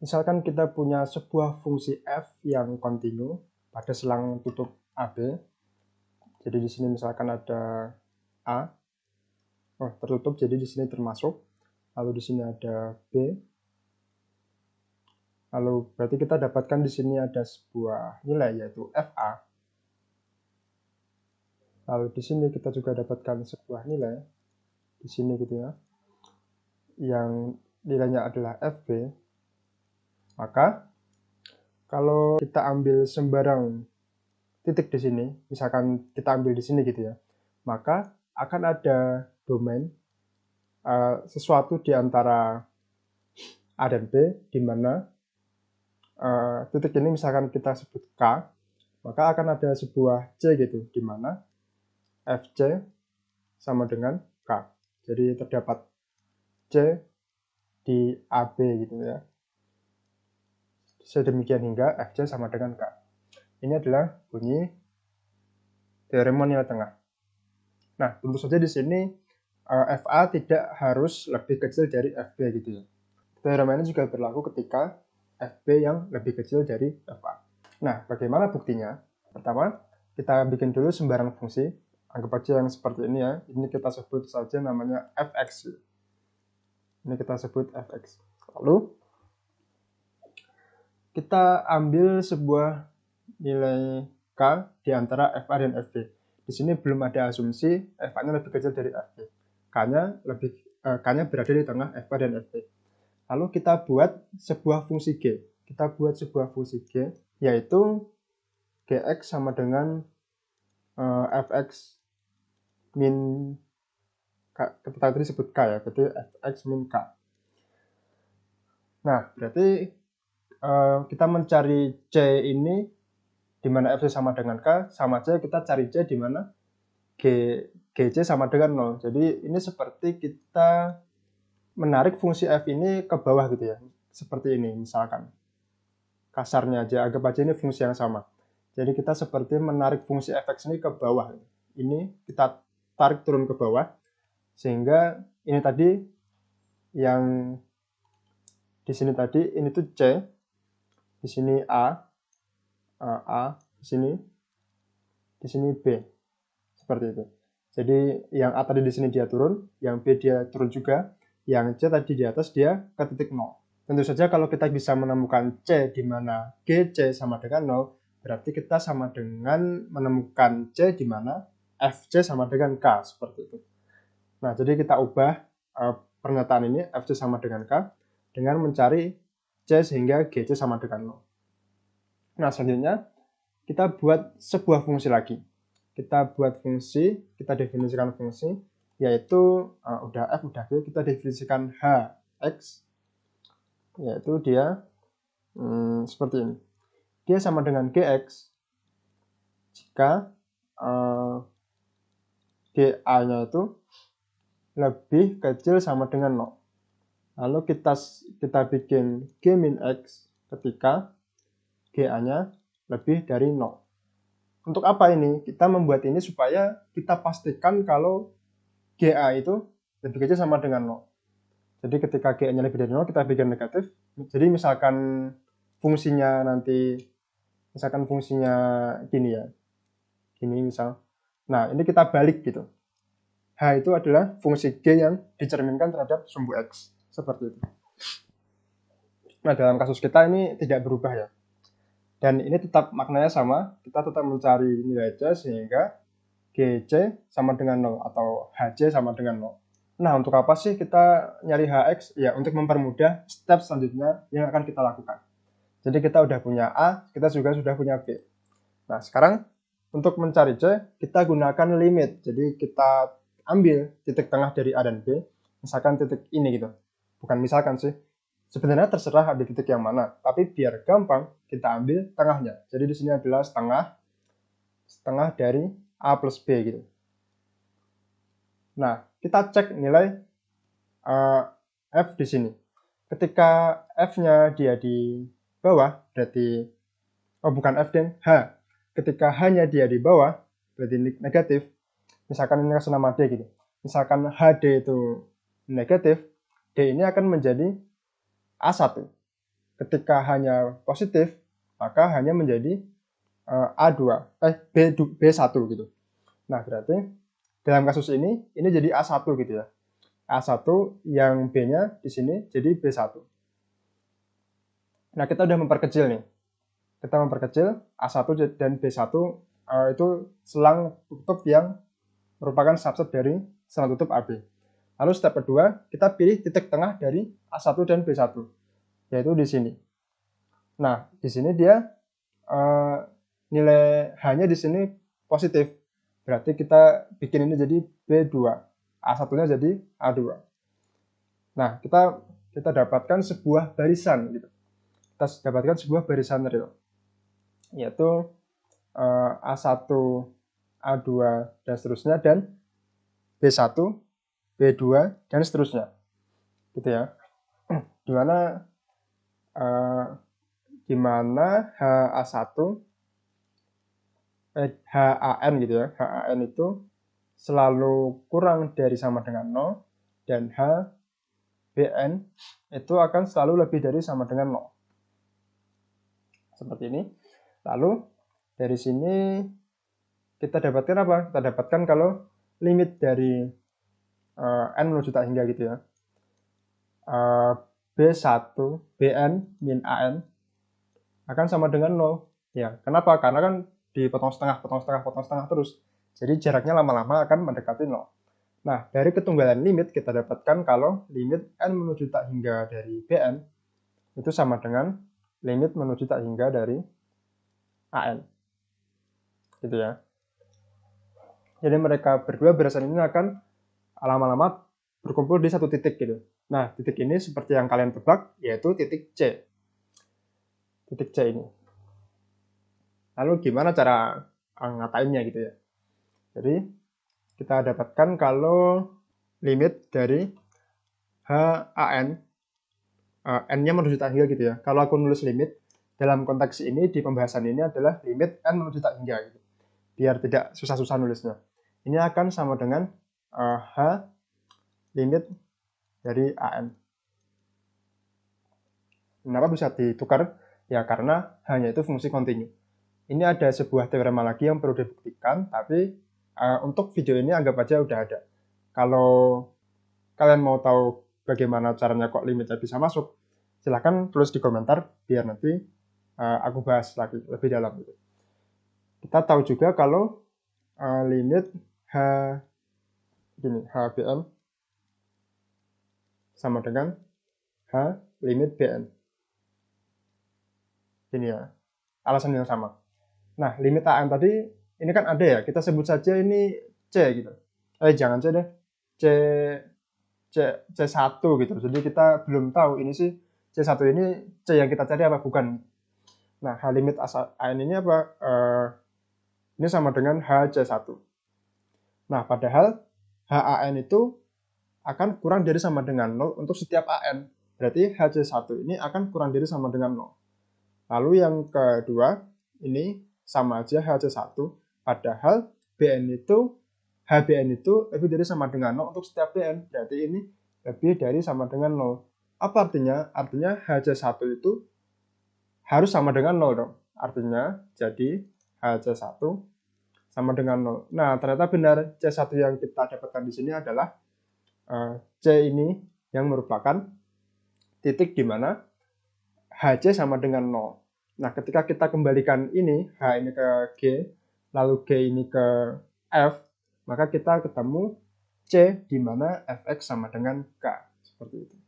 Misalkan kita punya sebuah fungsi f yang kontinu pada selang tutup AB. Jadi di sini misalkan ada A, tertutup, jadi di sini termasuk. Lalu di sini ada B. Lalu berarti kita dapatkan di sini ada sebuah nilai yaitu FA. Lalu di sini kita juga dapatkan sebuah nilai di sini gitu ya, yang nilainya adalah FB. Maka kalau kita ambil sembarang titik di sini, misalkan kita ambil di sini gitu ya, maka akan ada domain sesuatu di antara A dan B, di mana titik ini misalkan kita sebut K, maka akan ada sebuah C gitu, di mana FC sama dengan K. Jadi terdapat C di AB gitu ya. Sedemikian hingga FC sama dengan K. Ini adalah bunyi teorema nilai tengah. Nah, tentu saja di sini FA tidak harus lebih kecil dari FB gitu ya. Teorema ini juga berlaku ketika FB yang lebih kecil dari FA. Nah, bagaimana buktinya? Pertama, kita bikin dulu sembarang fungsi. Anggap aja yang seperti ini ya. Ini kita sebut saja namanya fx. Ini kita sebut fx. Lalu, kita ambil sebuah nilai K di antara FA dan FB. Di sini belum ada asumsi FA-nya lebih kecil dari FB. K-nya berada di tengah FA dan FB. Lalu kita buat sebuah fungsi G. Kita buat sebuah fungsi G, yaitu Gx sama dengan Fx min K. Kita tadi sebut K ya, berarti Fx min K. Nah, berarti kita mencari C ini di mana Fc sama dengan K, sama aja kita cari C di mana Gc sama dengan 0. Jadi ini seperti kita menarik fungsi f ini ke bawah gitu ya. Seperti ini misalkan. Kasarnya aja, anggap aja ini fungsi yang sama. Jadi kita seperti menarik fungsi fx ini ke bawah. Ini kita tarik turun ke bawah. Sehingga ini tadi yang di sini tadi, ini tuh C. Di sini A, di sini B. Seperti itu. Jadi yang A tadi di sini dia turun, yang B dia turun juga, yang C tadi di atas dia ke titik 0. Tentu saja kalau kita bisa menemukan C di mana GC sama dengan 0, berarti kita sama dengan menemukan C di mana FC sama dengan K, seperti itu. Nah, jadi kita ubah pernyataan ini FC sama dengan K dengan mencari C sehingga GC sama dengan 0. Nah, selanjutnya kita buat sebuah fungsi lagi. Kita buat fungsi, kita definisikan fungsi, yaitu udah F, udah G, kita definisikan Hx, yaitu dia seperti ini. Dia sama dengan Gx jika GA-nya itu lebih kecil sama dengan 0. Lalu kita bikin G min X ketika GA-nya lebih dari 0. Untuk apa ini? Kita membuat ini supaya kita pastikan kalau GA itu lebih kecil sama dengan 0. Jadi ketika GA-nya lebih dari 0, kita bikin negatif. Jadi misalkan fungsinya nanti, misalkan fungsinya gini ya. Gini misal. Nah, ini kita balik gitu. H itu adalah fungsi G yang dicerminkan terhadap sumbu X. Seperti itu. Nah, dalam kasus kita ini tidak berubah ya. Dan ini tetap maknanya sama, kita tetap mencari nilai C sehingga GC sama dengan 0 atau HC sama dengan 0. Nah, untuk apa sih kita nyari Hx? Ya, untuk mempermudah step selanjutnya yang akan kita lakukan. Jadi kita udah punya A, kita juga sudah punya B. Nah, sekarang untuk mencari C, kita gunakan limit. Jadi kita ambil titik tengah dari A dan B, misalkan titik ini gitu. Bukan misalkan sih, sebenarnya terserah ada titik yang mana, tapi biar gampang kita ambil tengahnya. Jadi di sini adalah setengah dari A plus B gitu. Nah, kita cek nilai F di sini. Ketika F-nya dia di bawah, berarti bukan F dan H. Ketika H-nya dia di bawah, berarti negatif. Misalkan ini kasih nama D gitu. Misalkan HD itu negatif, D ini akan menjadi A1. ketika hanya positif, maka hanya menjadi B1 gitu. Nah, berarti dalam kasus ini jadi A1 gitu ya. A1 yang B-nya di sini jadi B1. Nah, kita udah memperkecil nih. Kita memperkecil A1 dan B1 itu selang tutup yang merupakan subset dari selang tutup AB. Lalu step kedua, kita pilih titik tengah dari A1 dan B1, yaitu di sini. Nah, di sini dia nilai H-nya di sini positif. Berarti kita bikin ini jadi B2. A1-nya jadi A2. Nah, kita dapatkan sebuah barisan gitu. Kita dapatkan sebuah barisan real, yaitu A1, A2 dan seterusnya, dan B1, B2 dan seterusnya. Gitu ya. Dimana HA1 HAN gitu ya. HAN itu selalu kurang dari sama dengan 0 dan HBN itu akan selalu lebih dari sama dengan 0. Seperti ini. Lalu dari sini kita dapatkan apa? Kita dapatkan kalau limit dari N menuju tak hingga gitu ya. B1 BN min AN akan sama dengan 0. Ya, kenapa? Karena kan dipotong setengah terus. Jadi jaraknya lama-lama akan mendekati 0. Nah, dari ketunggalan limit kita dapatkan kalau limit N menuju tak hingga dari BN itu sama dengan limit menuju tak hingga dari AN. Gitu ya. Jadi mereka berdua barisan ini akan lama-lama berkumpul di satu titik gitu. Nah, titik ini seperti yang kalian tebak, yaitu titik C. Titik C ini. Lalu gimana cara ngatainnya gitu ya. Jadi kita dapatkan kalau limit dari HAN N-nya menuju tak hingga gitu ya. Kalau aku nulis limit dalam konteks ini di pembahasan ini adalah limit N menuju tak hingga gitu. Biar tidak susah-susah nulisnya. Ini akan sama dengan H limit dari AN. Kenapa bisa ditukar? Ya karena hanya itu fungsi kontinu. Ini ada sebuah teorema lagi yang perlu dibuktikan, tapi untuk video ini anggap aja udah ada. Kalau kalian mau tahu bagaimana caranya kok limitnya bisa masuk, silahkan tulis di komentar biar nanti aku bahas lagi lebih dalam. Kita tahu juga kalau limit HBM sama dengan H limit BN. Ini ya, alasan yang sama. Nah, limit AN tadi ini kan ada ya, kita sebut saja ini C gitu. Jangan C deh, C1 gitu. Jadi kita belum tahu ini sih C1 ini C yang kita cari apa bukan. Nah, H limit AN ini apa? Ini sama dengan HC1. Nah, padahal HAN itu akan kurang dari sama dengan 0 untuk setiap AN. Berarti HC1 ini akan kurang dari sama dengan 0. Lalu yang kedua, ini sama aja HC1, padahal HBN itu lebih dari sama dengan 0 untuk setiap BN. Berarti ini lebih dari sama dengan 0. Apa artinya? Artinya HC1 itu harus sama dengan 0 dong. Artinya jadi HC1 sama dengan 0. Nah, ternyata benar C1 yang kita dapatkan di sini adalah C ini yang merupakan titik di mana HC sama dengan 0. Nah, ketika kita kembalikan ini, H ini ke G, lalu G ini ke F, maka kita ketemu C di mana Fx sama dengan K. Seperti itu.